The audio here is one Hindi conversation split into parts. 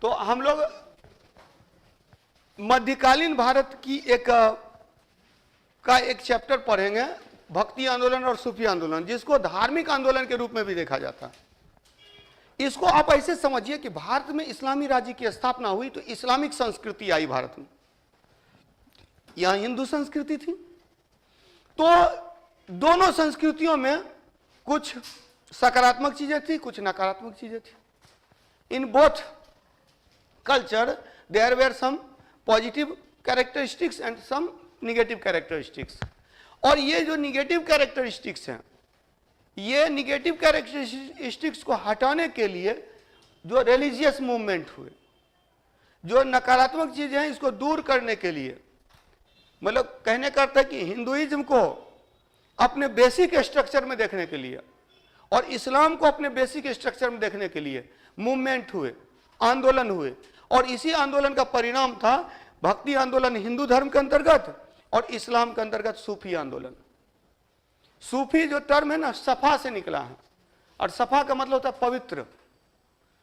तो हम लोग मध्यकालीन भारत की एक चैप्टर पढ़ेंगे, भक्ति आंदोलन और सूफी आंदोलन, जिसको धार्मिक आंदोलन के रूप में भी देखा जाता है। इसको आप ऐसे समझिए कि भारत में इस्लामी राज्य की स्थापना हुई तो इस्लामिक संस्कृति आई भारत में, यहां हिंदू संस्कृति थी। तो दोनों संस्कृतियों में कुछ सकारात्मक चीजें थी, कुछ नकारात्मक चीजें थी। In both culture there were some positive characteristics and some negative characteristics. और ये जो निगेटिव कैरेक्टरिस्टिक्स हैं, ये निगेटिव कैरेक्टरिस्टिक्स को हटाने के लिए जो रिलीजियस मूवमेंट हुए, जो नकारात्मक चीजें हैं इसको दूर करने के लिए, मतलब कहने का अर्थ है कि हिंदुइज्म को अपने बेसिक स्ट्रक्चर में देखने के लिए और इस्लाम को अपने बेसिक स्ट्रक्चर में देखने के लिए मूवमेंट हुए, आंदोलन हुए। और इसी आंदोलन का परिणाम था भक्ति आंदोलन हिंदू धर्म के अंतर्गत और इस्लाम के अंतर्गत सूफी आंदोलन। सूफी जो टर्म है ना, सफा से निकला है, और सफा का मतलब होता है पवित्र।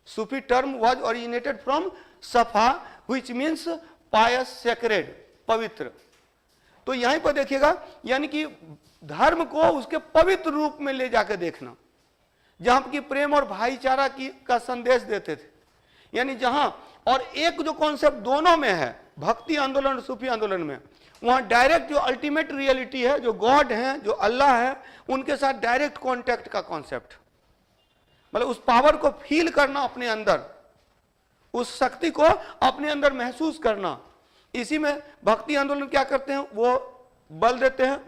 सूफी टर्म वाज ओरिजिनेटेड फ्रॉम सफा व्हिच मीन्स पायस, सेक्रेड, पवित्र। तो यहीं पर देखिएगा, यानी कि धर्म को उसके पवित्र रूप में ले जाकर देखना, जहां की प्रेम और भाईचारा की का संदेश देते थे। यानी जहां और एक जो कॉन्सेप्ट दोनों में है, भक्ति आंदोलन और सूफी आंदोलन में, वहां डायरेक्ट जो अल्टीमेट रियलिटी है, जो गॉड है, जो अल्लाह है, उनके साथ डायरेक्ट कांटेक्ट का कॉन्सेप्ट, मतलब उस पावर को फील करना अपने अंदर, उस शक्ति को अपने अंदर महसूस करना। इसी में भक्ति आंदोलन क्या करते हैं, वो बल देते हैं,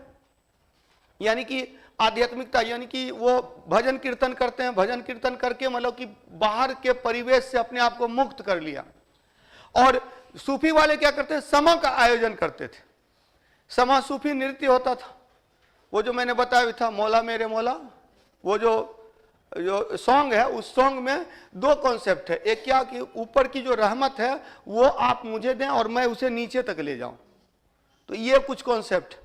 यानी कि आध्यात्मिकता, यानी कि वो भजन कीर्तन करते हैं। भजन कीर्तन करके मतलब कि बाहर के परिवेश से अपने आप को मुक्त कर लिया। और सूफी वाले क्या करते हैं, समा का आयोजन करते थे। समा सूफी नृत्य होता था, वो जो मैंने बताया था, मौला मेरे मौला, वो जो सॉन्ग है, उस सॉन्ग में दो कॉन्सेप्ट है। एक क्या कि ऊपर की जो रहमत है वो आप मुझे दें और मैं उसे नीचे तक ले जाऊं, तो ये कुछ कॉन्सेप्ट।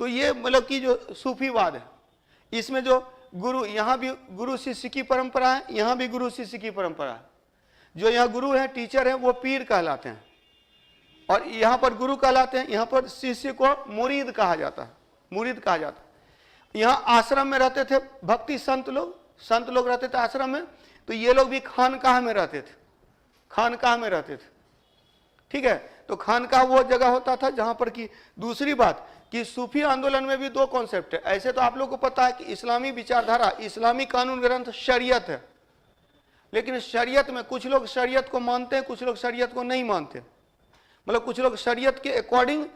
तो ये मतलब कि जो सूफीवाद है, इसमें जो गुरु, यहां भी गुरु शिष्य की परंपरा है, यहां भी गुरु शिष्य की परंपरा है। जो यहाँ गुरु है, टीचर है, वो पीर कहलाते हैं, और यहां पर गुरु कहलाते हैं। यहां पर शिष्य को मुरीद कहा जाता है, मुरीद कहा जाता है। यहाँ आश्रम में रहते थे भक्ति संत लोग रहते थे आश्रम में, तो ये लोग भी खानकाह में रहते थे, खानकाह में रहते थे। ठीक है, तो खानकाह वो जगह होता था जहां पर कि दूसरी बात कि सूफी आंदोलन में भी दो कॉन्सेप्ट है। ऐसे तो आप लोगों को पता है कि इस्लामी विचारधारा, इस्लामी कानून ग्रंथ शरीयत है, लेकिन शरीयत में कुछ लोग शरीयत को मानते हैं, कुछ लोग शरीयत को नहीं मानते। मतलब कुछ लोग शरीयत के अकॉर्डिंग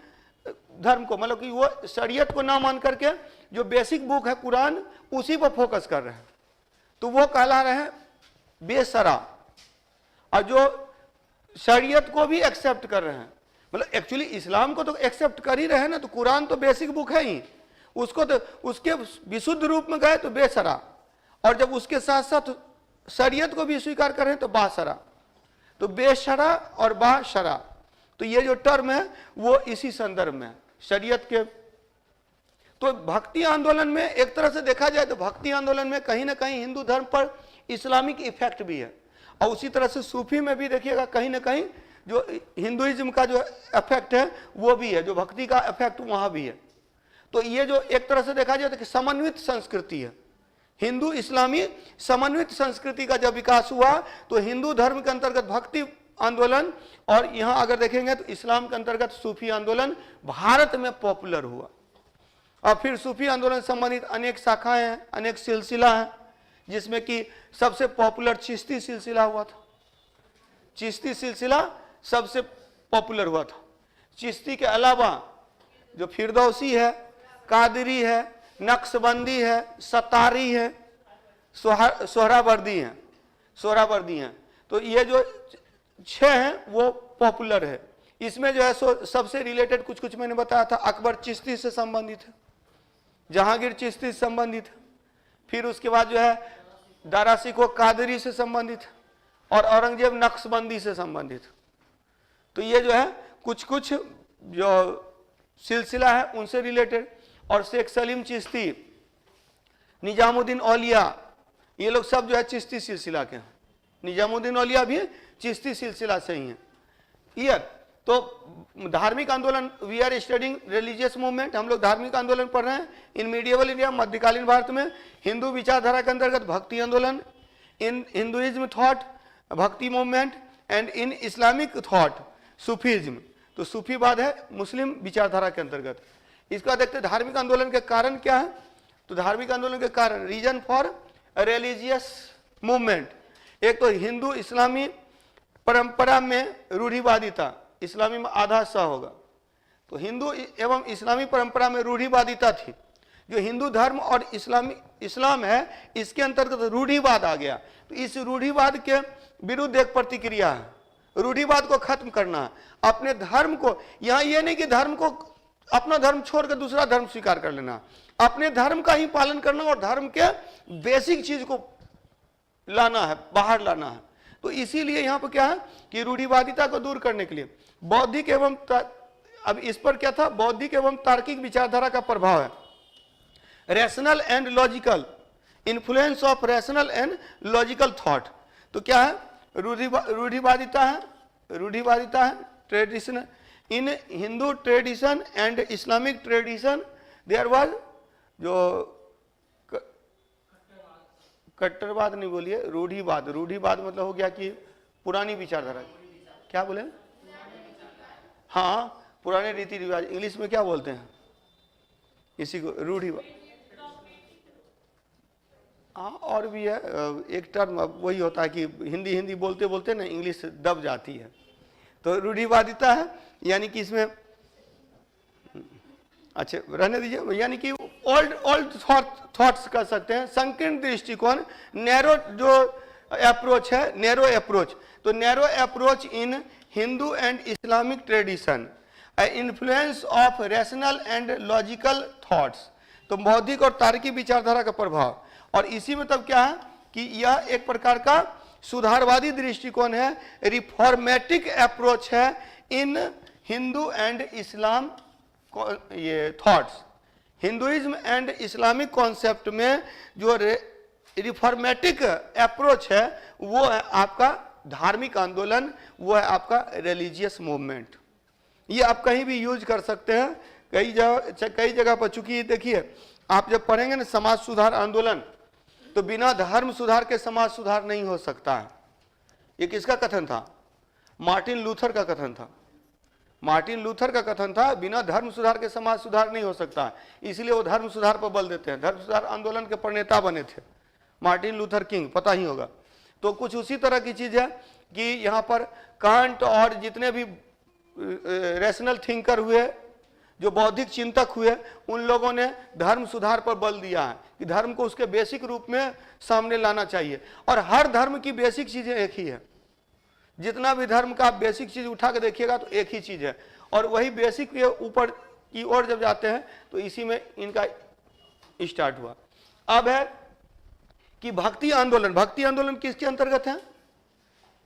धर्म को, मतलब कि वो शरीयत को ना मान करके जो बेसिक बुक है कुरान, उसी पर फोकस कर रहे हैं, तो वो कहला रहे हैं बेशरा। और जो शरीयत को भी एक्सेप्ट कर रहे हैं, मतलब एक्चुअली इस्लाम को तो एक्सेप्ट कर ही रहे हैं ना, तो कुरान तो बेसिक बुक है ही, उसको तो उसके विशुद्ध रूप में गए तो बेशरा, और जब उसके साथ साथ शरीयत को भी स्वीकार कर रहे हैं तो बाशरा। तो बेशरा और बाशरा, तो ये जो टर्म है वो इसी संदर्भ में शरीयत के। तो भक्ति आंदोलन में एक तरह से देखा जाए तो भक्ति आंदोलन में कहीं ना कहीं हिंदू धर्म पर इस्लामिक इफेक्ट भी है, और उसी तरह से सूफी में भी देखिएगा कहीं ना कहीं जो हिंदुइज्म का जो इफेक्ट है वो भी है, जो भक्ति का इफेक्ट वहां भी है। तो ये जो एक तरह से देखा जाए तो कि समन्वित संस्कृति है, हिंदू इस्लामी समन्वित संस्कृति का जब विकास हुआ तो हिंदू धर्म के अंतर्गत भक्ति आंदोलन, और यहां अगर देखेंगे तो इस्लाम के अंतर्गत सूफी आंदोलन भारत में पॉपुलर हुआ। और फिर सूफी आंदोलन संबंधित अनेक शाखाएं हैं, अनेक सिलसिला हैं, जिसमें कि सबसे पॉपुलर चिश्ती सिलसिला हुआ था। चिश्ती सिलसिला सबसे पॉपुलर हुआ था। चिश्ती के अलावा जो फिरदौसी है, कादरी है, नक्शबंदी है, सतारी है, सोहरावर्दी हैं, तो ये जो 6 हैं वो पॉपुलर है। इसमें जो है सो सबसे रिलेटेड कुछ मैंने बताया था, अकबर चिश्ती से संबंधित है, जहांगीर चिश्ती से संबंधित है, फिर उसके बाद जो है दारा शिकोह कादरी से संबंधित है, और औरंगजेब नक्शबंदी से संबंधित। तो ये जो है कुछ जो सिलसिला है उनसे रिलेटेड। और शेख सलीम चिश्ती, निजामुद्दीन औलिया, ये लोग सब जो है चिश्ती सिलसिला के हैं। निजामुद्दीन औलिया भी चिश्ती सिलसिला से ही हैं। क्लियर? तो धार्मिक आंदोलन, we are studying religious movement, हम लोग धार्मिक आंदोलन पढ़ रहे हैं। इन मीडिएवल इंडिया, मध्यकालीन भारत में हिंदू विचारधारा के अंतर्गत भक्ति आंदोलन, इन हिंदुइज्म थॉट भक्ति movement, and in Islamic thought Sufism. तो सूफीवाद है मुस्लिम विचारधारा के अंतर्गत। इसका देखते हैं धार्मिक आंदोलन के कारण क्या है। तो धार्मिक आंदोलन के कारण, रीजन फॉर रिलीजियस मूवमेंट, एक तो हिंदू इस्लामी परंपरा में रूढ़िवादिता, इस्लामी में आधा हिस्सा होगा, तो हिंदू एवं इस्लामी परंपरा में रूढ़िवादिता थी। जो हिंदू धर्म और इस्लाम है, इसके अंतर्गत रूढ़िवाद आ गया। तो इस रूढ़िवाद के विरुद्ध एक प्रतिक्रिया है, रूढ़िवाद को खत्म करना है, अपने धर्म को। यहाँ ये नहीं कि धर्म को, अपना धर्म छोड़कर दूसरा धर्म स्वीकार कर लेना, अपने धर्म का ही पालन करना और धर्म के बेसिक चीज को लाना है, बाहर लाना है। तो इसीलिए यहाँ पर क्या है कि रूढ़िवादिता को दूर करने के लिए बौद्धिक एवं, अब इस पर क्या था, बौद्धिक एवं तार्किक विचारधारा का प्रभाव है। Rational and logical, influence of rational and logical thought. तो क्या है, रूढ़िवादिता है, रूढ़िवादिता है tradition. In Hindu tradition and Islamic tradition there was, जो कट्टरवाद नहीं बोलिए, रूढ़िवाद। रूढ़िवाद मतलब हो गया कि पुरानी विचारधारा, क्या बोले, हाँ पुराने रीति रिवाज, इंग्लिश में क्या बोलते हैं इसी को, रूढ़िवाद। हाँ और भी है एक टर्म, अब वही होता है कि हिंदी बोलते बोलते ना इंग्लिश दब जाती है। तो रूढ़िवादिता है, यानी कि इसमें, अच्छा रहने दीजिए, यानी कि ओल्ड थॉट्स कर सकते हैं, संकीर्ण दृष्टिकोण, नैरो जो अप्रोच है, नैरो अप्रोच। तो narrow approach in Hindu and Islamic tradition, influence of rational and logical thoughts. तो बौद्धिक और तार्किक विचारधारा का प्रभाव, और इसी में तब क्या है कि यह एक प्रकार का सुधारवादी दृष्टिकोण है, रिफॉर्मेटिक अप्रोच है इन हिंदू एंड इस्लाम ये thoughts. Hinduism and Islamic concept में जो रिफॉर्मेटिक अप्रोच है वो है आपका धार्मिक आंदोलन, वो है आपका रिलीजियस मूवमेंट। ये आप कहीं भी यूज कर सकते हैं, कई जगह पर। चूंकि देखिए आप जब पढ़ेंगे ना समाज सुधार आंदोलन, तो बिना धर्म सुधार के समाज सुधार नहीं हो सकता है। ये किसका कथन था, मार्टिन लूथर का कथन था। मार्टिन लूथर का कथन था बिना धर्म सुधार के समाज सुधार नहीं हो सकता है, इसलिए वो धर्म सुधार पर बल देते हैं। धर्म सुधार आंदोलन के प्रणेता बने थे मार्टिन लूथर किंग, पता ही होगा। तो कुछ उसी तरह की चीज है कि यहाँ पर कांट और जितने भी रैशनल थिंकर हुए, जो बौद्धिक चिंतक हुए, उन लोगों ने धर्म सुधार पर बल दिया है कि धर्म को उसके बेसिक रूप में सामने लाना चाहिए। और हर धर्म की बेसिक चीजें एक ही है, जितना भी धर्म का आप बेसिक चीज उठा के देखिएगा तो एक ही चीज है, और वही बेसिक के ऊपर की ओर जब जाते हैं तो इसी में इनका स्टार्ट हुआ। अब है कि भक्ति आंदोलन। भक्ति आंदोलन किसके अंतर्गत है,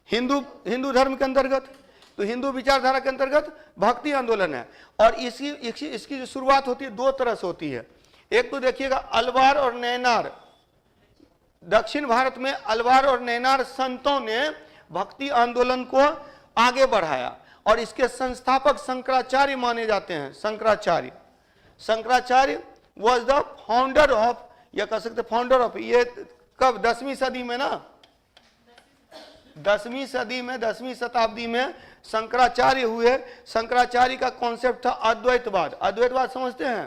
हिंदू धर्म के अंतर्गत। तो हिंदू विचारधारा के अंतर्गत भक्ति आंदोलन है। और इसकी जो शुरुआत होती है दो तरह से होती है। एक तो देखिएगा अलवार और नैनार, दक्षिण भारत में अलवार और नैनार संतों ने भक्ति आंदोलन को आगे बढ़ाया, और इसके संस्थापक शंकराचार्य माने जाते हैं। Shankaracharya was the founder of, या कह सकते फाउंडर ऑफ, ये कब 10वीं सदी में ना, 10वीं सदी में, 10वीं शताब्दी में शंकराचार्य हुए। शंकराचार्य का कॉन्सेप्ट था अद्वैतवाद। अद्वैतवाद समझते हैं,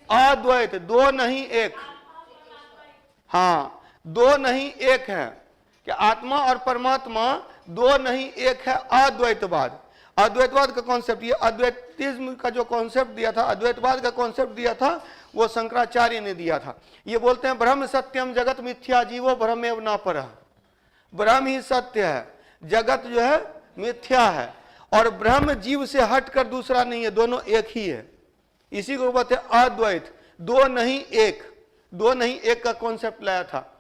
अद्वैत, दो नहीं एक, हाँ दो नहीं एक है, कि आत्मा और परमात्मा दो नहीं एक है, अद्वैतवाद। अद्वैतवाद का कॉन्सेप्ट, ये अद्वैतिज्म का जो कॉन्सेप्ट दिया था, अद्वैतवाद का कॉन्सेप्ट दिया था, वो शंकराचार्य ने दिया था। ये बोलते हैं ब्रह्म सत्यम जगत मिथ्या जीवो ब्रह्मेव न परः। ब्रह्म ही सत्य है, जगत जो है मिथ्या है, और ब्रह्म जीव से हटकर दूसरा नहीं है, दोनों एक ही है। इसी को बोलते हैं अद्वैत, दो नहीं एक। दो नहीं एक का कॉन्सेप्ट लाया था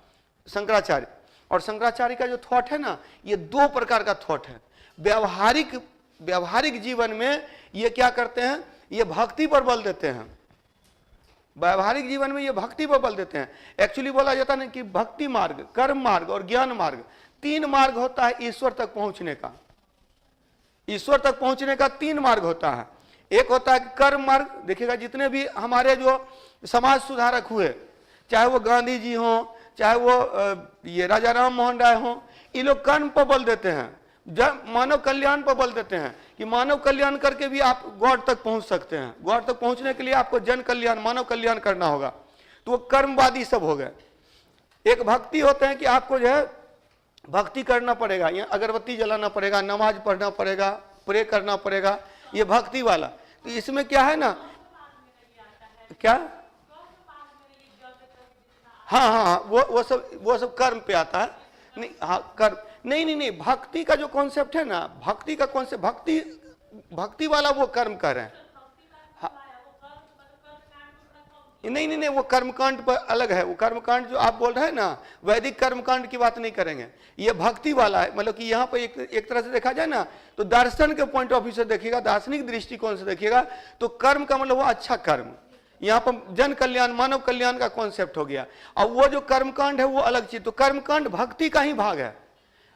शंकराचार्य। और शंकराचार्य का जो थॉट है ना, ये दो प्रकार का थॉट है। व्यावहारिक जीवन में ये क्या करते हैं, ये भक्ति पर बल देते हैं। व्यावहारिक जीवन में ये भक्ति पर बल देते हैं। एक्चुअली बोला जाता है कि भक्ति मार्ग, कर्म मार्ग और ज्ञान मार्ग, तीन मार्ग होता है ईश्वर तक पहुंचने का। ईश्वर तक पहुंचने का तीन मार्ग होता है। एक होता है कर्म मार्ग। देखिएगा जितने भी हमारे जो समाज सुधारक हुए, चाहे वो गांधी जी हों, चाहे वो ये राजा राम मोहन राय हों, ये लोग कर्म पर बल देते हैं, मानव कल्याण पर बल देते हैं कि मानव कल्याण करके भी आप गॉड तक पहुंच सकते हैं। गॉड तक पहुंचने के लिए आपको जन कल्याण, मानव कल्याण करना होगा। तो वो कर्मवादी सब हो गए। एक भक्ति होते हैं कि आपको जो है भक्ति करना पड़ेगा, यहाँ अगरबत्ती जलाना पड़ेगा, नमाज पढ़ना पड़ेगा, प्रे करना पड़ेगा, ये भक्ति वाला। तो इसमें क्या है ना, क्या, हाँ हाँ हाँ, वो सब कर्म पे आता है। नहीं, हाँ कर्म नहीं, भक्ति का जो कॉन्सेप्ट है ना, भक्ति का कॉन्सेप्ट, भक्ति वाला वो कर्म कर रहे हैं। हाँ, नहीं, वो कर्मकांड पर अलग है। वो कर्मकांड जो आप बोल रहे हैं ना, वैदिक कर्मकांड की बात नहीं करेंगे, ये भक्ति वाला है। मतलब कि यहाँ पर एक तरह से देखा जाए ना, तो दर्शन के पॉइंट ऑफ व्यू से देखिएगा, दार्शनिक दृष्टिकोण से देखिएगा, तो कर्म का मतलब वो अच्छा कर्म। यहाँ पर जन कल्याण, मानव कल्याण का कॉन्सेप्ट हो गया। और वो जो कर्मकांड है वो अलग चीज। तो कर्मकांड भक्ति का ही भाग है।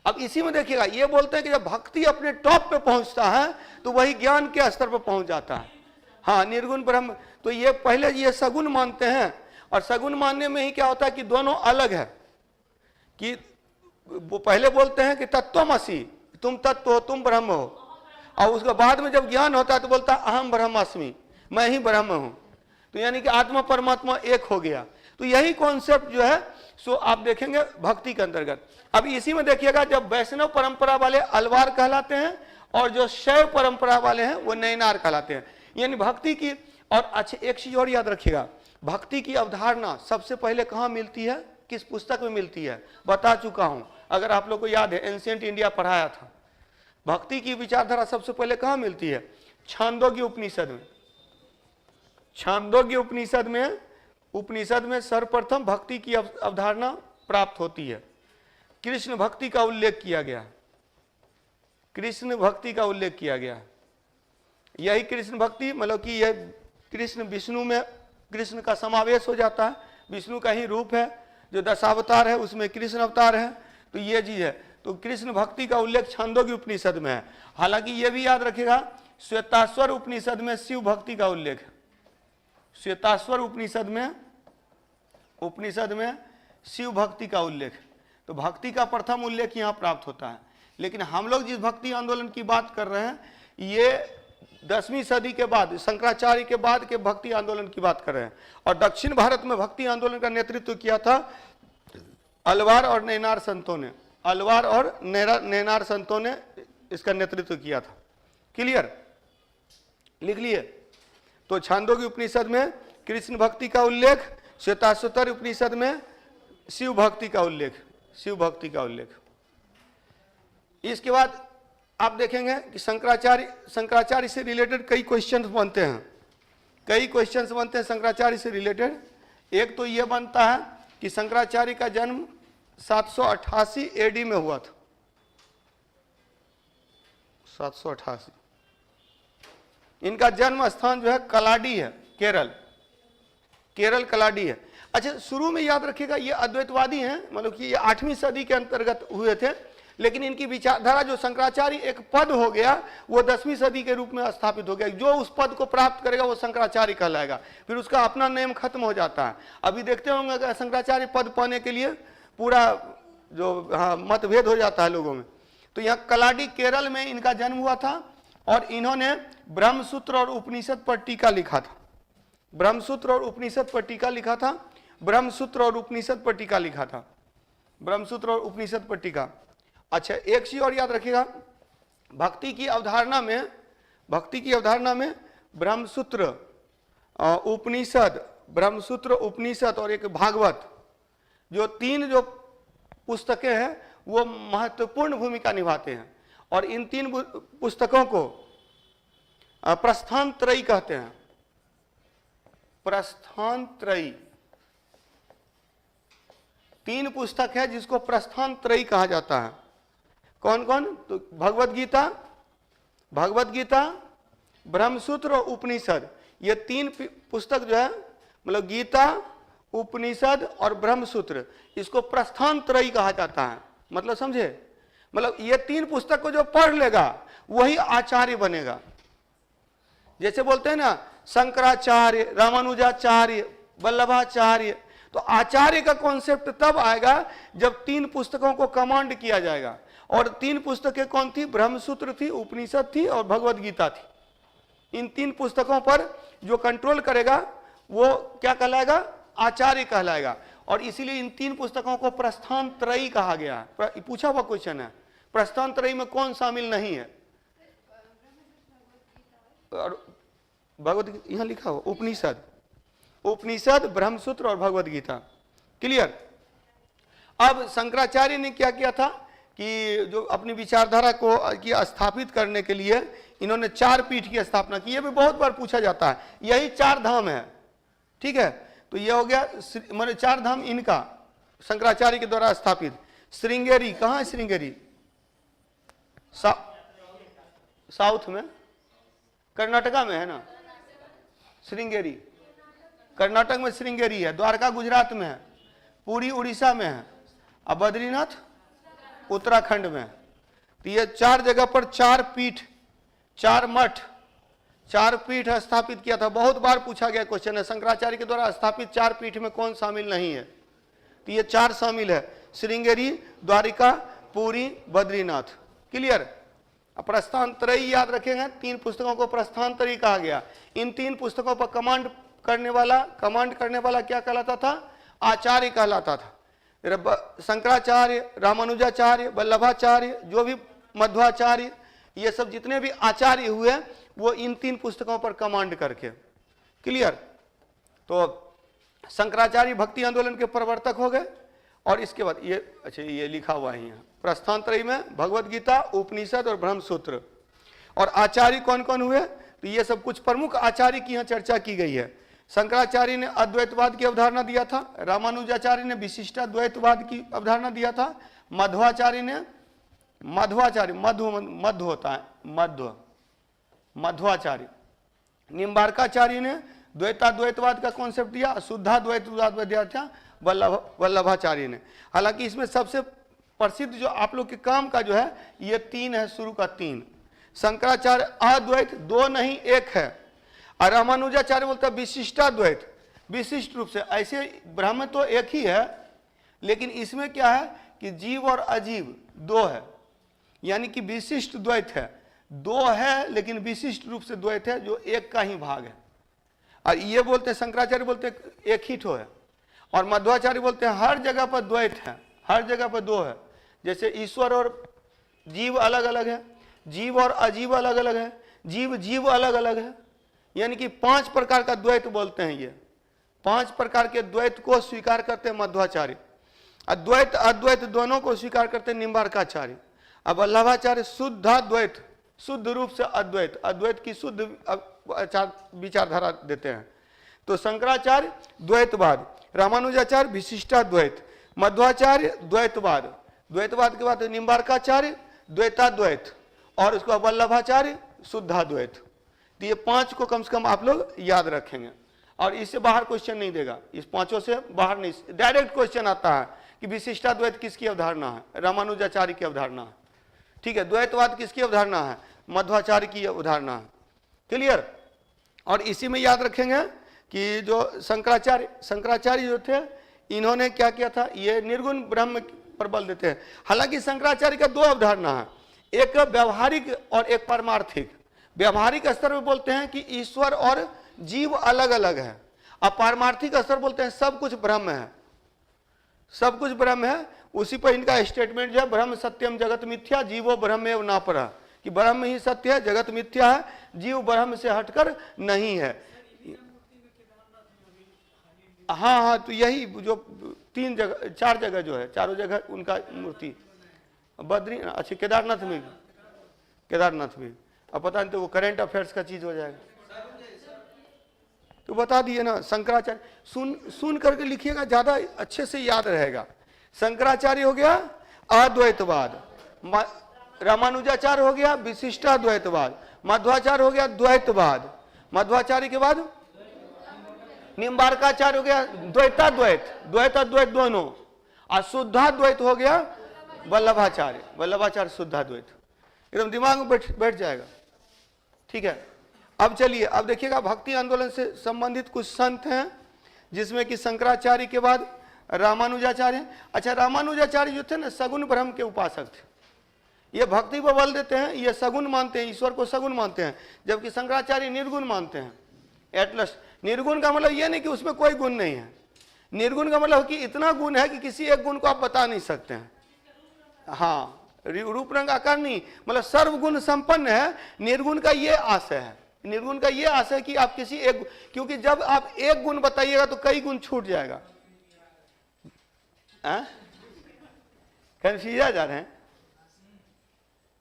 अब इसी में देखिएगा, ये बोलते हैं कि जब भक्ति अपने टॉप पे पहुंचता है तो वही ज्ञान के स्तर पर पहुंच जाता है। हाँ, निर्गुण ब्रह्म। तो ये पहले ये सगुण मानते हैं, और सगुण मानने में ही क्या होता है कि दोनों अलग है। कि वो पहले बोलते हैं कि तत्त्वमसि, तुम तत्व हो, तुम ब्रह्म हो, और उसके बाद में जब ज्ञान होता है तो बोलता है अहम ब्रह्मास्मि, मैं ही ब्रह्म हूं। तो यानी कि आत्मा परमात्मा एक हो गया। तो यही कॉन्सेप्ट जो है सो आप देखेंगे भक्ति के अंतर्गत। अब इसी में देखिएगा, जब वैष्णव परंपरा वाले अलवार कहलाते हैं और जो शैव परंपरा वाले हैं वो नैनार कहलाते हैं। यानी भक्ति की, और अच्छा एक चीज और याद रखिएगा, भक्ति की अवधारणा सबसे पहले कहाँ मिलती है, किस पुस्तक में मिलती है, बता चुका हूं। अगर आप लोग को याद है, एंशिएंट इंडिया पढ़ाया था। भक्ति की विचारधारा सबसे पहले कहाँ मिलती है, छांदोग्य उपनिषद में। छांदोग्य उपनिषद में सर्वप्रथम भक्ति की अवधारणा प्राप्त होती है। कृष्ण भक्ति का उल्लेख किया गया, कृष्ण भक्ति का उल्लेख किया गया। यही कृष्ण भक्ति, मतलब कि यह कृष्ण विष्णु में कृष्ण का समावेश हो जाता है। विष्णु का ही रूप है, जो दशावतार है उसमें कृष्ण अवतार है। तो ये चीज है। तो कृष्ण भक्ति का उल्लेख छांदोग्य उपनिषद में है। हालांकि यह भी याद रखेगा, श्वेताश्वर उपनिषद में शिव भक्ति का उल्लेख है। श्वेताश्वर उपनिषद में शिव भक्ति का उल्लेख। तो भक्ति का प्रथम उल्लेख यहाँ प्राप्त होता है। लेकिन हम लोग जिस भक्ति आंदोलन की बात कर रहे हैं, ये 10वीं सदी के बाद, शंकराचार्य के बाद के भक्ति आंदोलन की बात कर रहे हैं। और दक्षिण भारत में भक्ति आंदोलन का नेतृत्व किया था अलवार और नैनार संतों ने। अलवार और नैनार संतों ने इसका नेतृत्व किया था। क्लियर, लिख लिए। तो छांदोग्य उपनिषद में कृष्ण भक्ति का उल्लेख, श्वेताश्वतर उपनिषद में शिव भक्ति का उल्लेख, शिव भक्ति का उल्लेख। इसके बाद आप देखेंगे कि शंकराचार्य से रिलेटेड कई क्वेश्चंस बनते हैं शंकराचार्य से रिलेटेड। एक तो यह बनता है कि शंकराचार्य का जन्म 788 एडी में हुआ था। 788। इनका जन्म स्थान जो है कलाडी है, केरल कलाडी है। अच्छा, शुरू में याद रखिएगा ये अद्वैतवादी हैं, मतलब कि ये 8वीं सदी के अंतर्गत हुए थे। लेकिन इनकी विचारधारा जो शंकराचार्य एक पद हो गया, वो 10वीं सदी के रूप में स्थापित हो गया। जो उस पद को प्राप्त करेगा वो शंकराचार्य कहलाएगा। फिर उसका अपना नेम खत्म हो जाता है। अभी देखते होंगे कि शंकराचार्य पद पाने के लिए पूरा जो मतभेद हो जाता है लोगों में। तो यहाँ कलाडी केरल में इनका जन्म हुआ था, और इन्होंने ब्रह्मसूत्र और उपनिषद पर टीका लिखा था। ब्रह्मसूत्र और उपनिषद पर टीका लिखा था। ब्रह्मसूत्र और उपनिषद पर टीका लिखा था। ब्रह्मसूत्र और उपनिषद पर टीका। अच्छा, एक चीज और याद रखिएगा, भक्ति की अवधारणा में ब्रह्मसूत्र उपनिषद और एक भागवत, जो तीन जो पुस्तकें हैं वो महत्वपूर्ण भूमिका निभाते हैं। और इन तीन पुस्तकों को प्रस्थान त्रयी कहते हैं। प्रस्थान त्रयी, तीन पुस्तक है जिसको प्रस्थान त्रयी कहा जाता है। कौन कौन? तो भगवत गीता, ब्रह्मसूत्र और उपनिषद। ये तीन पुस्तक जो है, मतलब गीता, उपनिषद और ब्रह्मसूत्र, इसको प्रस्थान त्रयी कहा जाता है। मतलब समझे, मतलब ये 3 पुस्तक को जो पढ़ लेगा वही आचार्य बनेगा। जैसे बोलते हैं ना शंकराचार्य, रामानुजाचार्य, वल्लभाचार्य, तो आचार्य का कॉन्सेप्ट तब आएगा जब 3 पुस्तकों को कमांड किया जाएगा। और 3 पुस्तकें कौन थी? ब्रह्मसूत्र थी, उपनिषद थी और भगवद गीता थी। इन 3 पुस्तकों पर जो कंट्रोल करेगा वो क्या कहलाएगा? आचार्य कहलाएगा। और इसीलिए इन 3 पुस्तकों को प्रस्थान त्रयी कहा गया है। पूछा हुआ क्वेश्चन है, प्रस्थान त्रयी में कौन शामिल नहीं है? और भगवद, यहां लिखा हो उपनिषद, उपनिषद, ब्रह्मसूत्र और भगवद गीता। क्लियर? अब शंकराचार्य ने क्या किया था कि जो अपनी विचारधारा को की स्थापित करने के लिए इन्होंने 4 पीठ की स्थापना की। ये भी बहुत बार पूछा जाता है, यही 4 धाम है। ठीक है, तो ये हो गया माने 4 धाम इनका शंकराचार्य के द्वारा स्थापित। श्रृंगेरी कहाँ है? श्रृंगेरी साउथ में, कर्नाटका में है ना श्रृंगेरी, कर्नाटक में श्रृंगेरी है। द्वारका गुजरात में है, पुरी उड़ीसा में है, और बद्रीनाथ उत्तराखंड में। तो ये 4 जगह पर 4 पीठ, 4 मठ, 4 पीठ स्थापित किया था। बहुत बार पूछा गया क्वेश्चन है, शंकराचार्य के द्वारा स्थापित 4 पीठ में कौन शामिल नहीं है? तो ये 4 शामिल है, श्रृंगेरी, द्वारिका, पुरी, बद्रीनाथ। क्लियर? प्रस्थान त्रयी याद रखेंगे, 3 पुस्तकों को प्रस्थान त्रयी कहा गया। इन 3 पुस्तकों पर कमांड करने वाला क्या कहलाता था? आचार्य कहलाता था। शंकराचार्य, रामानुजाचार्य, वल्लभाचार्य, जो भी मध्वाचार्य, ये सब जितने भी आचार्य हुए वो इन 3 पुस्तकों पर कमांड करके। क्लियर? तो शंकराचार्य भक्ति आंदोलन के प्रवर्तक हो गए। और इसके बाद ये अच्छा ये लिखा हुआ है यहाँ प्रस्थान त्रयी में भगवद गीता, उपनिषद और ब्रह्मसूत्र। और आचार्य कौन कौन हुए? तो ये सब कुछ प्रमुख आचार्य की यहाँ चर्चा की गई है। शंकराचार्य ने अद्वैतवाद की अवधारणा दिया था, रामानुजाचार्य ने विशिष्टाद्वैतवाद की अवधारणा दिया था, मध्वाचार्य ने मध्व होता है मध्वाचार्य, निम्बार्काचार्य ने द्वैताद्वैतवाद का कॉन्सेप्ट दिया, शुद्धाद्वैतवाद दिया था वल्लभाचार्य ने। हालांकि इसमें सबसे प्रसिद्ध जो आप लोग के काम का जो है ये 3 है, शुरू का 3। शंकराचार्य अद्वैत 2 नहीं 1 है, और रामानुजाचार्य बोलता है विशिष्टाद्वैत, विशिष्ट रूप से। ऐसे ब्रह्म तो एक ही है, लेकिन इसमें क्या है कि जीव और अजीव 2 है, यानी कि विशिष्ट द्वैत है। 2 है लेकिन विशिष्ट रूप से द्वैत है, जो एक का ही भाग है। और ये बोलते हैं शंकराचार्य बोलते हैं एक ही ठो है, और मध्वाचार्य बोलते हैं हर जगह पर द्वैत है, हर जगह पर 2 है। जैसे ईश्वर और जीव अलग अलग है, जीव और अजीव अलग अलग है, जीव अलग अलग है, यानी कि 5 प्रकार का द्वैत बोलते हैं। ये 5 प्रकार के द्वैत को स्वीकार करते हैं मध्वाचार्य। अद्वैत अद्वैत दोनों को स्वीकार करते हैं निम्बार्काचार्य। अब वल्लभाचार्य शुद्धाद्वैत, शुद्ध रूप से अद्वैत, अद्वैत की शुद्ध विचारधारा देते हैं। तो शंकराचार्य द्वैतवाद, रामानुजाचार्य विशिष्टाद्वैत, मध्वाचार्य द्वैतवाद, द्वैतवाद के बाद निम्बार्काचार्य द्वैताद्वैत, और उसके बाद वल्लभाचार्य शुद्धाद्वैत। तो ये 5 को कम से कम आप लोग याद रखेंगे, और इससे बाहर क्वेश्चन नहीं देगा, इस 5 से बाहर नहीं। डायरेक्ट क्वेश्चन आता है कि विशिष्टाद्वैत किसकी अवधारणा है? रामानुजाचार्य की अवधारणा है। ठीक है, द्वैतवाद किसकी अवधारणा है? मध्वाचार्य की अवधारणा है। क्लियर? और इसी में याद रखेंगे कि जो शंकराचार्य जो थे इन्होंने क्या किया था? ये निर्गुण ब्रह्म पर बल देते हैं। हालांकि शंकराचार्य का 2 अवधारणा है, एक व्यवहारिक और एक पारमार्थिक। व्यवहारिक स्तर में बोलते हैं कि ईश्वर और जीव अलग अलग है, और पारमार्थिक स्तर बोलते हैं सब कुछ ब्रह्म है, सब कुछ ब्रह्म है। उसी पर इनका स्टेटमेंट जो है ब्रह्म सत्यम जगत मिथ्या जीवो ब्रह्मेव नापरा, कि ब्रह्म ही सत्य है, जगत मिथ्या है, जीव ब्रह्म से हटकर नहीं है। हाँ, तो यही जो 3 जगह 4 जगह जो है, चारों जगह उनका मूर्ति। बद्री अच्छा केदारनाथ भी अब पता नहीं, तो वो करेंट अफेयर्स का चीज हो जाएगा। तो बता दिए ना, शंकराचार्य सुन करके लिखिएगा, ज्यादा अच्छे से याद रहेगा। शंकराचार्य हो गया अद्वैतवाद, रामानुजाचार्य हो गया विशिष्टाद्वैतवाद, मध्वाचार्य हो गया द्वैतवाद, मध्वाचार्य के बाद निम्बार्काचार्य हो गया द्वैताद्वैत, द्वैत अद्वैत दोनों, और शुद्धाद्वैत हो गया वल्लभाचार्य, वल्लभाचार्य शुद्धाद्वैत, एकदम दिमाग में बैठ जाएगा। ठीक है, अब चलिए, अब देखिएगा भक्ति आंदोलन से संबंधित कुछ संत हैं, जिसमें कि शंकराचार्य के बाद रामानुजाचार्य। अच्छा, रामानुजाचार्य जो थे ना, सगुण ब्रह्म के उपासक थे। ये भक्ति पर बल देते हैं, ये सगुण मानते हैं, ईश्वर को सगुण मानते हैं, जबकि शंकराचार्य निर्गुण मानते हैं। एटलस निर्गुण का मतलब ये नहीं कि उसमें कोई गुण नहीं है, निर्गुण का मतलब कि इतना गुण है कि किसी एक गुण को आप बता नहीं सकते हैं। हाँ, रूप रंग आकार नहीं, मतलब सर्वगुण संपन्न है। निर्गुण का ये आशय है, निर्गुण का ये आशय है कि आप किसी एक, क्योंकि जब आप एक गुण बताइएगा तो कई गुण छूट जाएगा। कंफ्यूज जा रहे हैं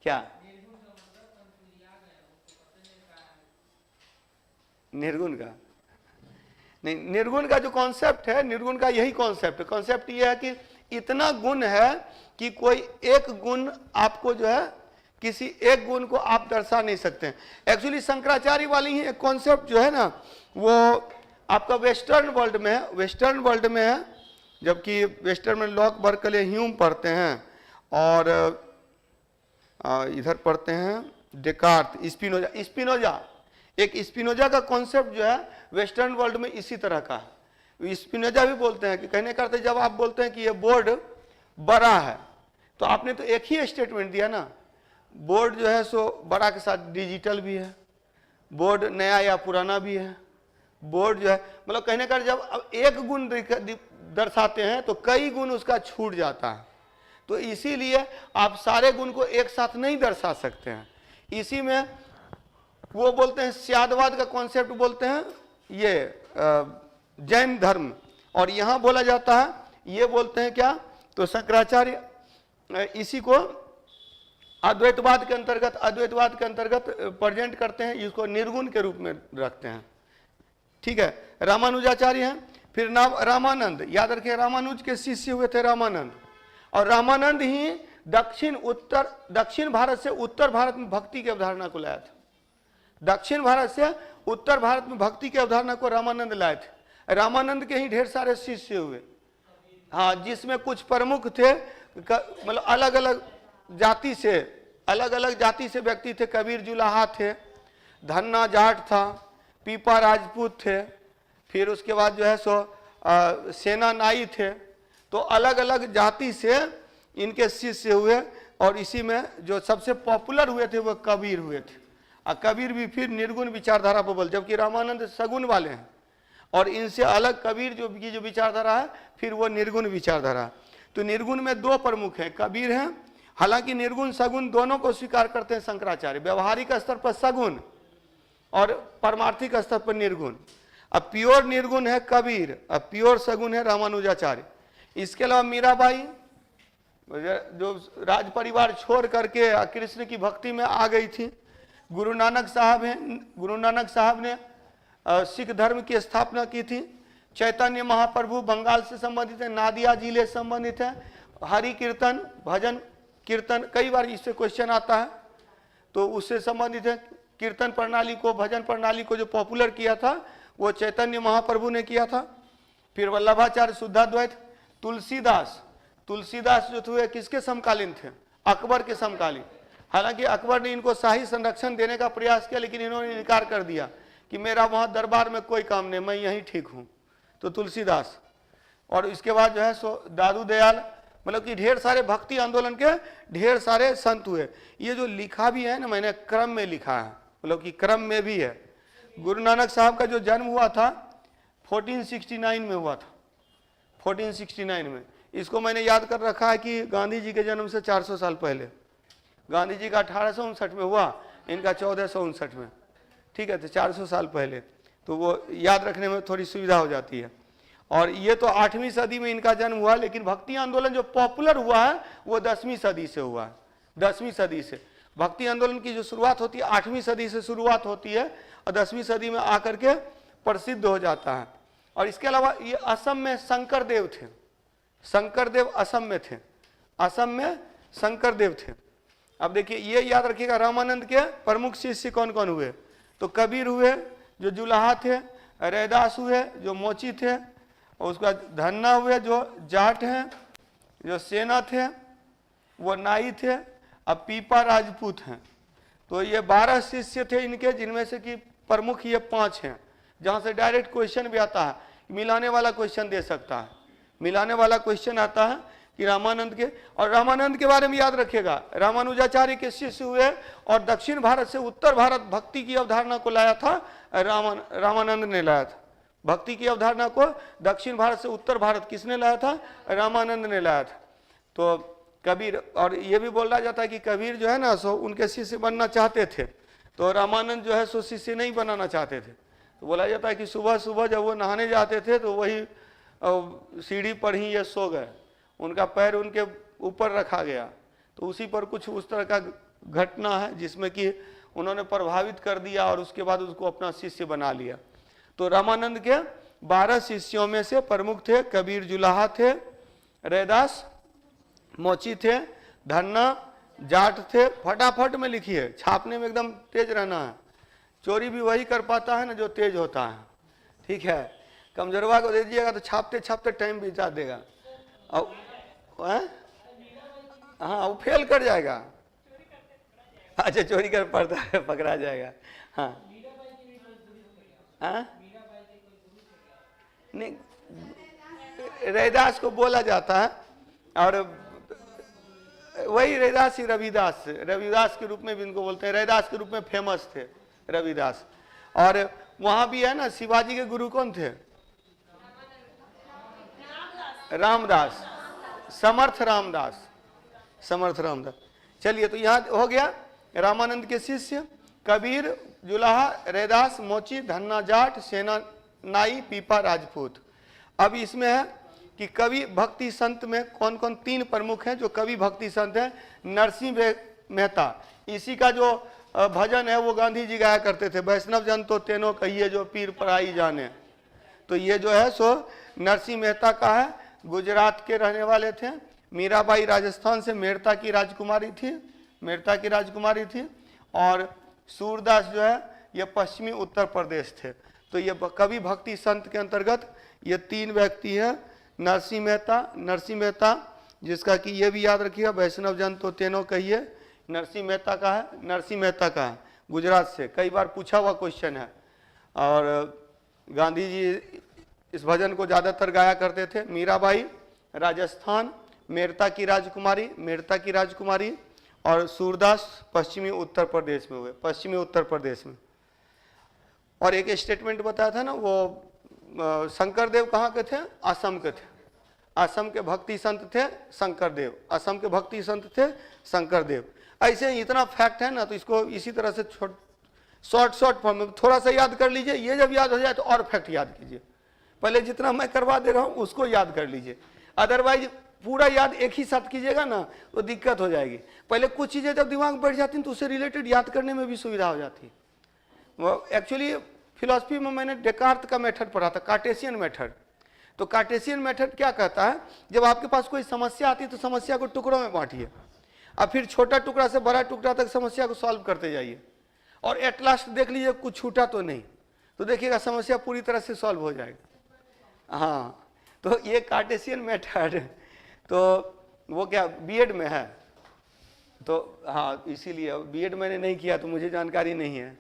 क्या? निर्गुण का नहीं, निर्गुण का जो कॉन्सेप्ट है, निर्गुण का यही कॉन्सेप्ट है। कॉन्सेप्ट ये है कि इतना गुण है कि कोई एक गुण आपको जो है, किसी एक गुण को आप दर्शा नहीं सकते। एक्चुअली शंकराचार्य वाली ही एक कॉन्सेप्ट जो है ना, वो आपका वेस्टर्न वर्ल्ड में है, वेस्टर्न वर्ल्ड में है, जबकि वेस्टर्न में लॉक, बर्कले, ह्यूम पढ़ते हैं, और इधर पढ़ते हैं डेकार्त, स्पिनोजा। स्पिनोजा, एक स्पिनोजा का कॉन्सेप्ट जो है वेस्टर्न वर्ल्ड में इसी तरह का है। स्पिनोजा भी बोलते हैं कि कहने का अर्थ है, जब आप बोलते हैं कि ये बोर्ड बड़ा है, तो आपने तो एक ही स्टेटमेंट दिया ना, बोर्ड जो है सो बड़ा के साथ डिजिटल भी है, बोर्ड नया या पुराना भी है। बोर्ड जो है मतलब कहने का जब अब एक गुण दर्शाते हैं तो कई गुण उसका छूट जाता है। तो इसीलिए आप सारे गुण को एक साथ नहीं दर्शा सकते हैं। इसी में वो बोलते हैं स्यादवाद का कॉन्सेप्ट बोलते हैं, ये जैन धर्म, और यहाँ बोला जाता है, ये बोलते हैं क्या, तो शंकराचार्य इसी को अद्वैतवाद के अंतर्गत प्रेजेंट करते हैं, इसको निर्गुण के रूप में रखते हैं। ठीक है, रामानुजाचार्य हैं, फिर नाम रामानंद, याद रखिए रामानुज के शिष्य हुए थे रामानंद, और रामानंद ही दक्षिण भारत से उत्तर भारत में भक्ति की अवधारणा को लाया था। दक्षिण भारत से उत्तर भारत में भक्ति की अवधारणा को रामानंद लाए थे। रामानंद के ही ढेर सारे शिष्य हुए, हाँ, जिसमें कुछ प्रमुख थे, मतलब अलग अलग जाति से व्यक्ति थे। कबीर जुलाहा थे, धन्ना जाट था, पीपा राजपूत थे, फिर उसके बाद जो है सो सेना नाई थे। तो अलग अलग जाति से इनके शिष्य हुए, और इसी में जो सबसे पॉपुलर हुए थे वो कबीर हुए थे। और कबीर भी फिर निर्गुण विचारधारा पर बोल, जबकि रामानंद सगुण वाले हैं, और इनसे अलग कबीर जो विचारधारा है फिर वो निर्गुण विचारधारा। तो निर्गुण में दो प्रमुख हैं, कबीर हैं। हालांकि निर्गुण सगुण दोनों को स्वीकार करते हैं शंकराचार्य, व्यवहारिक स्तर पर सगुण और परमार्थिक स्तर पर निर्गुण। अब प्योर निर्गुण है कबीर, अब प्योर सगुण है रामानुजाचार्य। इसके अलावा मीराबाई जो राज परिवार छोड़ करके कृष्ण की भक्ति में आ गई थी। गुरु नानक साहब हैं, गुरु नानक साहब ने सिख धर्म की स्थापना की थी। चैतन्य महाप्रभु बंगाल से संबंधित है, नादिया जिले से संबंधित है। हरि कीर्तन, भजन कीर्तन, कई बार इससे क्वेश्चन आता है, तो उससे संबंधित है। कीर्तन प्रणाली को, भजन प्रणाली को जो पॉपुलर किया था वो चैतन्य महाप्रभु ने किया था। फिर वल्लभाचार्य शुद्धाद्वैत। तुलसीदास जो थे किसके समकालीन थे? अकबर के समकालीन। हालांकि अकबर ने इनको शाही संरक्षण देने का प्रयास किया, लेकिन इन्होंने इनकार कर दिया कि मेरा वहाँ दरबार में कोई काम नहीं, मैं यहीं ठीक हूँ। तो तुलसीदास, और इसके बाद जो है सो दादू दयाल, मतलब कि ढेर सारे भक्ति आंदोलन के ढेर सारे संत हुए। ये जो लिखा भी है ना, मैंने क्रम में लिखा है, मतलब कि क्रम में भी है। गुरु नानक साहब का जो जन्म हुआ था 1469 में हुआ था, 1469 में। इसको मैंने याद कर रखा है कि गांधी जी के जन्म से 400 साल पहले। गांधी जी का 1859 में हुआ, इनका 1459 में। ठीक है, तो 400 साल पहले, तो वो याद रखने में थोड़ी सुविधा हो जाती है। और ये तो 8वीं सदी में इनका जन्म हुआ, लेकिन भक्ति आंदोलन जो पॉपुलर हुआ है वो 10वीं सदी से हुआ है। 10वीं सदी से भक्ति आंदोलन की जो शुरुआत होती है 8वीं सदी से शुरुआत होती है, और 10वीं सदी में आकर के प्रसिद्ध हो जाता है। और इसके अलावा ये असम में शंकरदेव थे, शंकरदेव असम में थे, असम में शंकरदेव थे। अब देखिए, ये याद रखिएगा रामानंद के प्रमुख शिष्य कौन कौन हुए? तो कबीर हुए जो जुलाहा थे, रैदास हुए जो मोची थे, और उसके बाद धन्ना हुए जो जाट हैं, जो सेना थे, वो नाई थे, अब पीपा राजपूत हैं। तो ये 12 शिष्य थे इनके, जिनमें से कि प्रमुख ये 5 हैं, जहाँ से डायरेक्ट क्वेश्चन भी आता है, मिलाने वाला क्वेश्चन दे सकता है। मिलाने वाला क्वेश्चन आता है कि रामानंद के, और रामानंद के बारे में याद रखिएगा, रामानुजाचार्य के शिष्य हुए और दक्षिण भारत से उत्तर भारत भक्ति की अवधारणा को लाया था रामानंद ने लाया था। भक्ति की अवधारणा को दक्षिण भारत से उत्तर भारत किसने लाया था? रामानंद ने लाया था। तो कबीर, और ये भी बोला जाता है कि कबीर जो है ना सो उनके शिष्य बनना चाहते थे, तो रामानंद जो है सो शिष्य नहीं बनाना चाहते थे। तो बोला जाता है कि सुबह सुबह जब वो नहाने जाते थे तो वही सीढ़ी पर ही ये सो गए, उनका पैर उनके ऊपर रखा गया। तो उसी पर कुछ उस तरह का घटना है जिसमें कि उन्होंने प्रभावित कर दिया और उसके बाद उसको अपना शिष्य बना लिया। तो रामानंद के 12 शिष्यों में से प्रमुख थे कबीर जुलाहा थे, रैदास मोची थे, धन्ना जाट थे। फटाफट में लिखिए, छापने में एकदम तेज रहना है। चोरी भी वही कर पाता है ना जो तेज होता है, ठीक है। कमजोरवा को दे दीजिएगा तो छापते छापते टाइम बिता देगा, और हाँ वो फेल कर जाएगा। अच्छा, चोरी कर पड़ता है, पकड़ा जाएगा। हाँ नहीं, रैदास को बोला जाता है, और वही रैदास ही रविदास, रविदास के रूप में भी इनको बोलते हैं। रैदास के रूप में फेमस थे रविदास। और वहां भी है ना, शिवाजी के गुरु कौन थे? रामदास, समर्थ रामदास, समर्थ रामदास। चलिए, तो यहाँ हो गया रामानंद के शिष्य कबीर जुलाहा, रैदास मोची, धन्ना जाट, सेना नाई, पीपा राजपूत। अब इसमें है कि कवि भक्ति संत में कौन कौन 3 प्रमुख हैं जो कवि भक्ति संत हैं। नरसिंह मेहता, इसी का जो भजन है वो गांधी जी गाया करते थे, वैष्णव जन तो तेनो कहिए जो पीर पराई जाने। तो ये जो है सो नरसिंह मेहता का है, गुजरात के रहने वाले थे। मीराबाई राजस्थान से मेड़ता की राजकुमारी थी, मेड़ता की राजकुमारी थी। और सूरदास जो है ये पश्चिमी उत्तर प्रदेश थे। तो ये कवि भक्ति संत के अंतर्गत ये 3 व्यक्ति हैं। नरसिंह मेहता जिसका कि ये भी याद रखिएगा, वैष्णव जन तो तेनो कहिए, नरसिंह मेहता का है, नरसिंह मेहता का है, गुजरात से, कई बार पूछा हुआ क्वेश्चन है। और गांधी जी इस भजन को ज़्यादातर गाया करते थे। मीराबाई राजस्थान, मेड़ता की राजकुमारी, और सूरदास पश्चिमी उत्तर प्रदेश में हुए, पश्चिमी उत्तर प्रदेश में। और एक स्टेटमेंट बताया था ना, वो शंकरदेव कहाँ के थे? असम के थे। असम के भक्ति संत थे शंकरदेव, असम के भक्ति संत थे शंकरदेव। ऐसे इतना फैक्ट है ना, तो इसको इसी तरह से शॉर्ट फॉर्म में थोड़ा सा याद कर लीजिए। ये जब याद हो जाए तो और फैक्ट याद कीजिए। पहले जितना मैं करवा दे रहा हूँ उसको याद कर लीजिए, अदरवाइज पूरा याद एक ही साथ कीजिएगा ना तो दिक्कत हो जाएगी। पहले कुछ चीज़ें जब दिमाग में बैठ जाती हैं तो उससे रिलेटेड याद करने में भी सुविधा हो जाती है। वो एक्चुअली फिलॉसफी में मैंने डेकार्त का मेथड पढ़ा था, कार्टेशियन मेथड। तो कार्टेशियन मेथड क्या कहता है, जब आपके पास कोई समस्या आती है तो समस्या को टुकड़ों में बांटिए, और फिर छोटा टुकड़ा से बड़ा टुकड़ा तक समस्या को सॉल्व करते जाइए, और एट लास्ट देख लीजिए कुछ छूटा तो नहीं, तो देखिएगा समस्या पूरी तरह से सॉल्व हो जाएगा। हाँ, तो ये कार्टेशियन मेथड तो वो क्या बीएड में है, तो हाँ इसीलिए बीएड मैंने नहीं किया तो मुझे जानकारी नहीं है।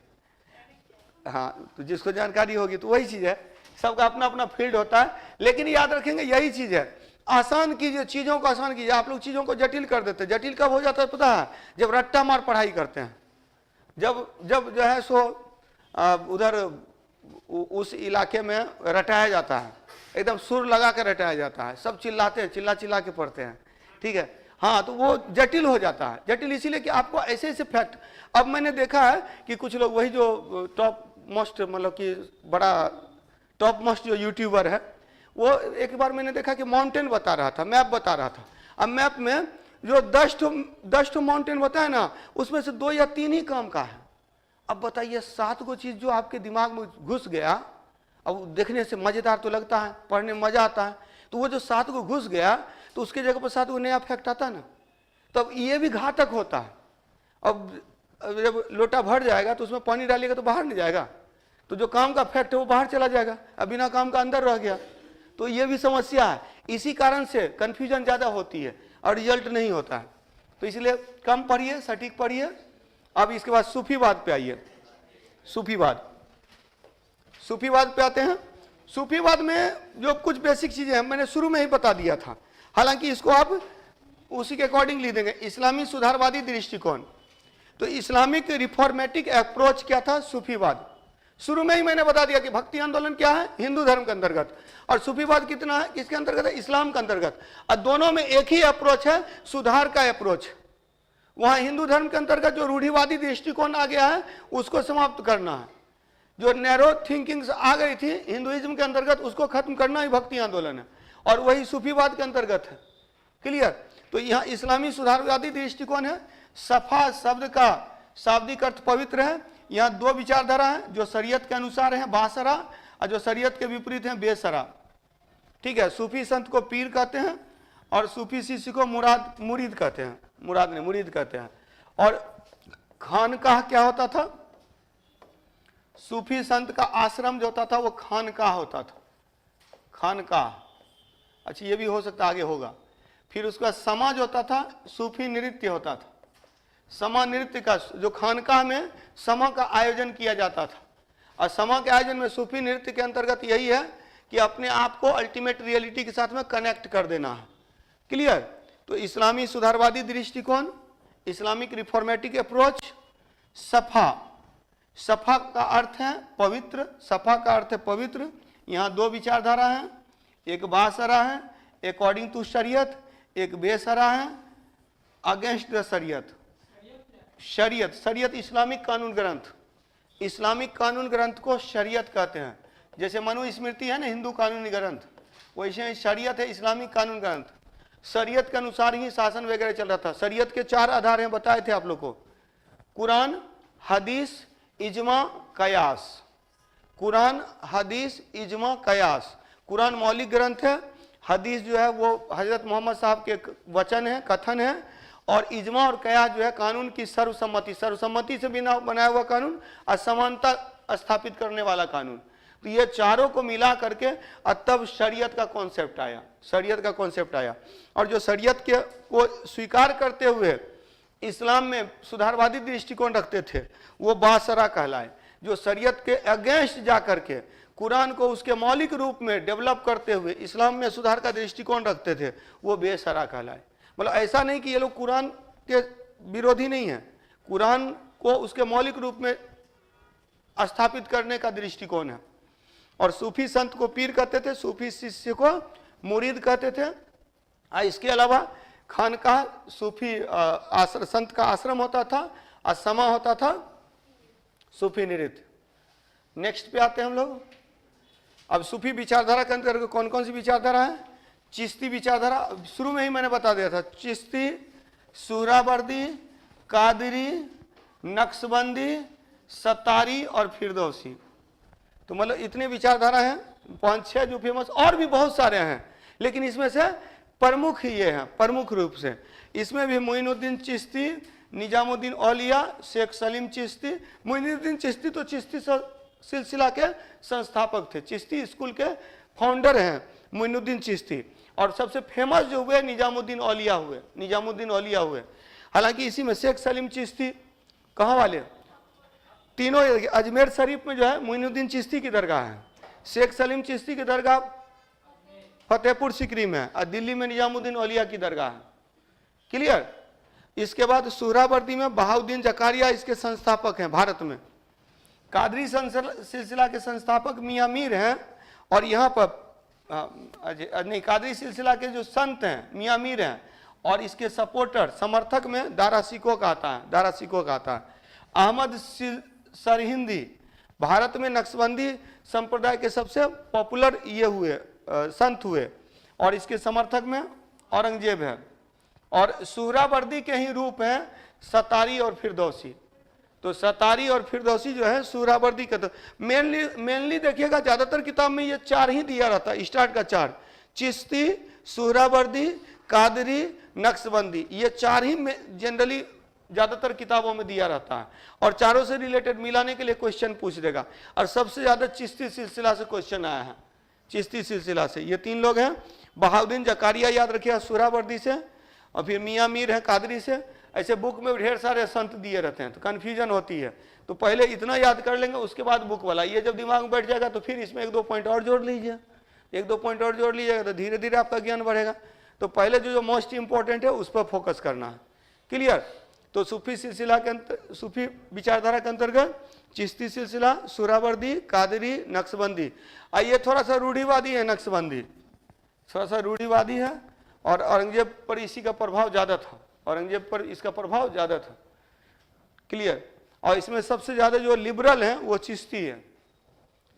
हाँ, तो जिसको जानकारी होगी तो वही चीज़ है, सबका अपना अपना फील्ड होता है। लेकिन याद रखेंगे यही चीज़ है, आसान कीजिए, चीज़ों को आसान कीजिए। आप लोग चीज़ों को जटिल कर देते हैं। जटिल कब हो जाता है पता है? जब रट्टा मार पढ़ाई करते हैं, जब जो है सो उधर उस इलाके में रटाया जाता है, एकदम सुर लगा कर रटाया जाता है, सब चिल्लाते हैं, चिल्ला के पढ़ते हैं, ठीक है। हाँ, तो वो जटिल हो जाता है। जटिल इसीलिए कि आपको ऐसे ऐसे फैक्ट, अब मैंने देखा है कि कुछ लोग वही जो टॉप मोस्ट, मतलब कि बड़ा टॉप मोस्ट जो यूट्यूबर है, वो एक बार मैंने देखा कि माउंटेन बता रहा था, मैप बता रहा था। अब मैप में जो 10 माउंटेन बताया ना, उसमें से 2 या 3 ही काम का है। अब बताइए 7 को चीज़ जो आपके दिमाग में घुस गया, अब देखने से मज़ेदार तो लगता है, पढ़ने में मज़ा आता है, तो वो जो 7 को घुस गया तो उसके जगह पर 7 को नया फैक्ट आता है ना, तब ये भी घातक होता है। अब जब लोटा भर जाएगा तो उसमें पानी डालिएगा तो बाहर नहीं जाएगा, तो जो काम का फैक्ट है वो बाहर चला जाएगा, अब बिना काम का अंदर रह गया। तो ये भी समस्या है। इसी कारण से कन्फ्यूजन ज़्यादा होती है और रिजल्ट नहीं होता है। तो इसलिए कम पढ़िए, सटीक पढ़िए। अब इसके बाद सूफीवाद पे आइए। सूफीवाद पे आते हैं। सूफीवाद में जो कुछ बेसिक चीजें हैं मैंने शुरू में ही बता दिया था, हालांकि इसको आप उसी के अकॉर्डिंग लिख देंगे। इस्लामी सुधारवादी दृष्टिकोण, तो इस्लामिक रिफॉर्मेटिक अप्रोच क्या था? सूफीवाद। शुरू में ही मैंने बता दिया कि भक्ति आंदोलन क्या है? हिंदू धर्म के अंतर्गत, और सूफीवाद कितना है? किसके अंतर्गत है? इस्लाम के अंतर्गत। और दोनों में एक ही अप्रोच है, सुधार का अप्रोच। वहां हिंदू धर्म के अंतर्गत जो रूढ़िवादी दृष्टिकोण आ गया है उसको समाप्त करना है, जो नैरो थिंकिंग आ गई थी हिंदुइज्म के अंतर्गत उसको खत्म करना ही भक्ति आंदोलन है, और वही सूफीवाद के अंतर्गत है। क्लियर? तो यहाँ इस्लामी सुधारवादी दृष्टिकोण है। सफा शब्द का शाब्दिक अर्थ पवित्र है। यहाँ दो विचारधारा है, जो शरीयत के अनुसार है बासरा, और जो शरीयत के विपरीत है बेसरा। ठीक है? सूफी संत को पीर कहते हैं और सूफी शिष्य को मुरीद कहते हैं, मुरीद कहते हैं। और खानकाह क्या होता था? सूफी संत का आश्रम जो होता था वो खानकाह होता था, खानकाह। अच्छा, ये भी हो सकता आगे होगा। फिर उसका समा जो होता था सूफी नृत्य होता था। समा नृत्य का जो खानकाह में समा का आयोजन किया जाता था, और समा के आयोजन में सूफी नृत्य के अंतर्गत यही है कि अपने आप को अल्टीमेट रियलिटी के साथ में कनेक्ट कर देना है। क्लियर? तो इस्लामी सुधारवादी दृष्टिकोण, इस्लामिक रिफॉर्मेटिक अप्रोच, सफा का अर्थ है पवित्र, सफा का अर्थ है पवित्र। यहाँ दो विचारधारा है, एक बासरा है अकॉर्डिंग टू शरीयत, एक बेसरा है अगेंस्ट द शरीयत। शरीयत इस्लामिक कानून ग्रंथ, इस्लामिक कानून ग्रंथ को शरीयत कहते हैं। जैसे मनुस्मृति है ना हिंदू कानूनी ग्रंथ, वैसे शरीयत है इस्लामिक कानून ग्रंथ। शरीयत के अनुसार ही शासन वगैरह चल रहा था। शरीयत के 4 आधार हैं, बताए थे आप लोग को, कुरान, हदीस, इजमा, कयास। कुरान, हदीस, इजमा, कयास। कुरान मौलिक ग्रंथ है, हदीस जो है वो हजरत मोहम्मद साहब के वचन है, कथन है, और इजमा और कयास जो है कानून की सर्वसम्मति से बिना बनाया हुआ कानून, असमानता स्थापित करने वाला कानून। तो ये चारों को मिला करके तब शरीयत का कॉन्सेप्ट आया, शरीयत का कॉन्सेप्ट आया। और जो शरीयत के को स्वीकार करते हुए इस्लाम में सुधारवादी दृष्टिकोण रखते थे वो बासरा कहलाए। जो शरीयत के अगेंस्ट जा करके कुरान को उसके मौलिक रूप में डेवलप करते हुए इस्लाम में सुधार का दृष्टिकोण रखते थे वो बेसरा कहलाए। मतलब ऐसा नहीं कि ये लोग कुरान के विरोधी नहीं है, कुरान को उसके मौलिक रूप में स्थापित करने का दृष्टिकोण है। और सूफी संत को पीर कहते थे, सूफी शिष्य को मुरीद कहते थे। इसके अलावा खानकाह सूफी संत का आश्रम होता था, और समा होता था सूफी नृत्य। नेक्स्ट पे आते हैं हम लोग। अब सूफी विचारधारा के अंतर्गत कौन कौन सी विचारधारा है? चिश्ती विचारधारा, शुरू में ही मैंने बता दिया था। चिश्ती, सुहरावर्दी, कादरी, नक्शबंदी, सतारी और फिरदौसी। तो मतलब इतने विचारधारा हैं, 5-6 जो फेमस, और भी बहुत सारे हैं, लेकिन इसमें से प्रमुख ही ये हैं, प्रमुख रूप से। इसमें भी मोइनुद्दीन चिश्ती, निजामुद्दीन औलिया, शेख सलीम चिश्ती। मोइनुद्दीन चिश्ती तो चिश्ती सिलसिला के संस्थापक थे, चिश्ती स्कूल के फाउंडर हैं मोइनुद्दीन चिश्ती। और सबसे फेमस जो हुए निजामुद्दीन औलिया हुए, निजामुद्दीन औलिया हुए। हालांकि इसी में शेख सलीम चिश्ती कहाँ वाले? तीनों अजमेर शरीफ में जो है मोइनुद्दीन चिश्ती की दरगाह है, शेख सलीम चिश्ती की दरगाह फतेहपुर सिकरी में है, और दिल्ली में निजामुद्दीन औलिया की दरगाह है। क्लियर? इसके बाद सुहरावर्दी में बहाउद्दीन जकारिया इसके संस्थापक हैं भारत में। कादरी सिलसिला के संस्थापक मियां मीर हैं, और यहाँ पर नहीं, कादरी सिलसिला के जो संत हैं मियां मीर हैं, और इसके सपोर्टर समर्थक में दारा सिको का आता है, दारा सिको का आता है। अहमद सरहिंदी भारत में नक्शबंदी संप्रदाय के सबसे पॉपुलर ये हुए संत हुए, और इसके समर्थक में औरंगजेब है। और सुहरावर्दी के ही रूप हैं सतारी और फिरदौसी। तो सतारी और फिरदौसी जो है सुहरावर्दी का, तो मेनली देखिएगा ज्यादातर किताब में ये 4 ही दिया रहता है, स्टार्ट का 4, चिश्ती, सुहरावर्दी, कादरी, नक्शबंदी, ये 4 ही जनरली ज्यादातर किताबों में दिया रहता है। और चारों से रिलेटेड मिलाने के लिए क्वेश्चन पूछ देगा, और सबसे ज्यादा चिश्ती सिलसिला से क्वेश्चन आया है, चिश्ती सिलसिला से। ये 3 लोग हैं, बहाउद्दीन जकारिया याद रखिएगा सुहरावर्दी से, और फिर मियाँ मीर है कादरी से, ऐसे बुक में ढेर सारे संत दिए रहते हैं, तो कन्फ्यूजन होती है। तो पहले इतना याद कर लेंगे, उसके बाद बुक वाला, ये जब दिमाग में बैठ जाएगा तो फिर इसमें 1-2 पॉइंट और जोड़ लीजिए, 1-2 पॉइंट और जोड़ लीजिएगा तो धीरे धीरे आपका ज्ञान बढ़ेगा। तो पहले जो मोस्ट इंपॉर्टेंट है उस पर फोकस करना है। क्लियर? तो सूफी सिलसिला के सूफी विचारधारा के अंतर्गत चिश्ती सिलसिला, सुहरावर्दी, कादरी, नक्शबंदी। ये थोड़ा सा रूढ़िवादी है, नक्शबंदी थोड़ा सा रूढ़िवादी है, और औरंगजेब पर इसी का प्रभाव ज़्यादा था, औरंगजेब पर इसका प्रभाव ज़्यादा था। क्लियर? और इसमें सबसे ज़्यादा जो लिबरल हैं वो चिश्ती है,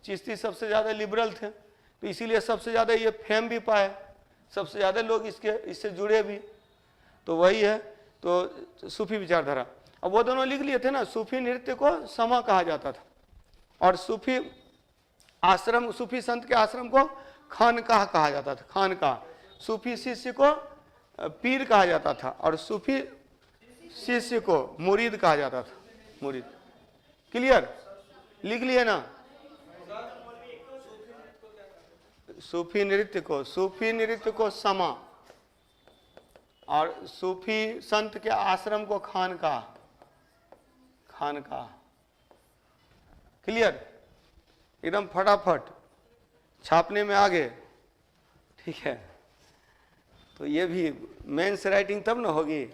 चिश्ती सबसे ज़्यादा लिबरल थे, तो इसीलिए सबसे ज़्यादा ये फेम भी पाए, सबसे ज़्यादा लोग इससे जुड़े भी, तो वही है। तो सूफी विचारधारा, अब वो दोनों लिख लिए थे ना, सूफी नृत्य को समा कहा जाता था, और सूफी आश्रम, सूफी संत के आश्रम को खानकाह कहा जाता था, खानकाह। सूफी शिष्य को पीर कहा जाता था, और सूफी शिष्य को मुरीद कहा जाता था, मुरीद। क्लियर? लिख लिए ना? सूफी नृत्य को समा, और सूफी संत के आश्रम को खानकाह, खानकाह। क्लियर? एकदम फटाफट छापने में आगे, ठीक है। तो ये भी मेंस राइटिंग तब ना होगी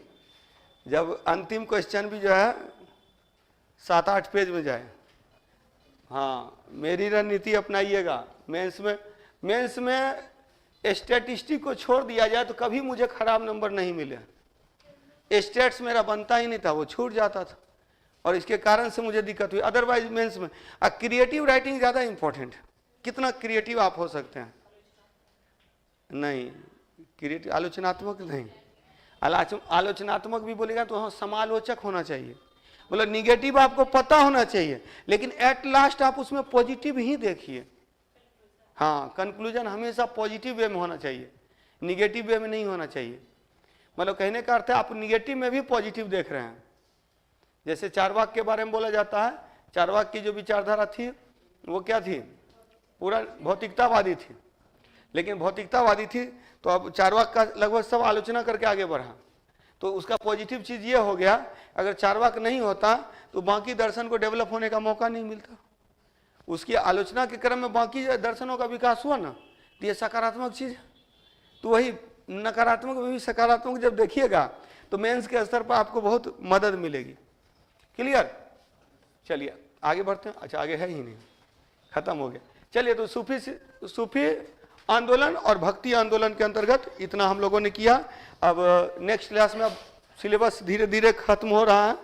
जब अंतिम क्वेश्चन भी जो है 7-8 पेज में जाए। हाँ, मेरी रणनीति अपनाइएगा। मेंस में स्टैटिस्टिक को छोड़ दिया जाए तो कभी मुझे खराब नंबर नहीं मिले। स्टेट्स मेरा बनता ही नहीं था, वो छूट जाता था, और इसके कारण से मुझे दिक्कत हुई। अदरवाइज मेंस में क्रिएटिव राइटिंग ज़्यादा इंपॉर्टेंट है। कितना क्रिएटिव आप हो सकते हैं? नहीं, क्रिएटिव आलोचनात्मक नहीं, आलोचनात्मक भी बोलेगा तो हाँ समालोचक होना चाहिए, मतलब निगेटिव आपको पता होना चाहिए, लेकिन एट लास्ट आप उसमें पॉजिटिव ही देखिए। हाँ, कंक्लूजन हमेशा पॉजिटिव वे में होना चाहिए, निगेटिव वे में नहीं होना चाहिए। मतलब कहने का अर्थ है आप निगेटिव में भी पॉजिटिव देख रहे हैं। जैसे चारवाक के बारे में बोला जाता है, चारवाक की जो विचारधारा थी वो क्या थी? पूरा भौतिकतावादी थी, लेकिन भौतिकतावादी थी तो अब चारवाक का लगभग सब आलोचना करके आगे बढ़ा। तो उसका पॉजिटिव चीज़ ये हो गया, अगर चारवाक नहीं होता तो बाकी दर्शन को डेवलप होने का मौका नहीं मिलता। उसकी आलोचना के क्रम में बाकी दर्शनों का विकास हुआ ना, तो ये सकारात्मक चीज़ है। तो वही नकारात्मक में भी सकारात्मक जब देखिएगा तो मेंस के स्तर पर आपको बहुत मदद मिलेगी। क्लियर? चलिए आगे बढ़ते हैं। अच्छा, आगे है ही नहीं, खत्म हो गया। चलिए, तो सूफी आंदोलन और भक्ति आंदोलन के अंतर्गत इतना हम लोगों ने किया। अब नेक्स्ट क्लास में अब सिलेबस धीरे धीरे खत्म हो रहा है।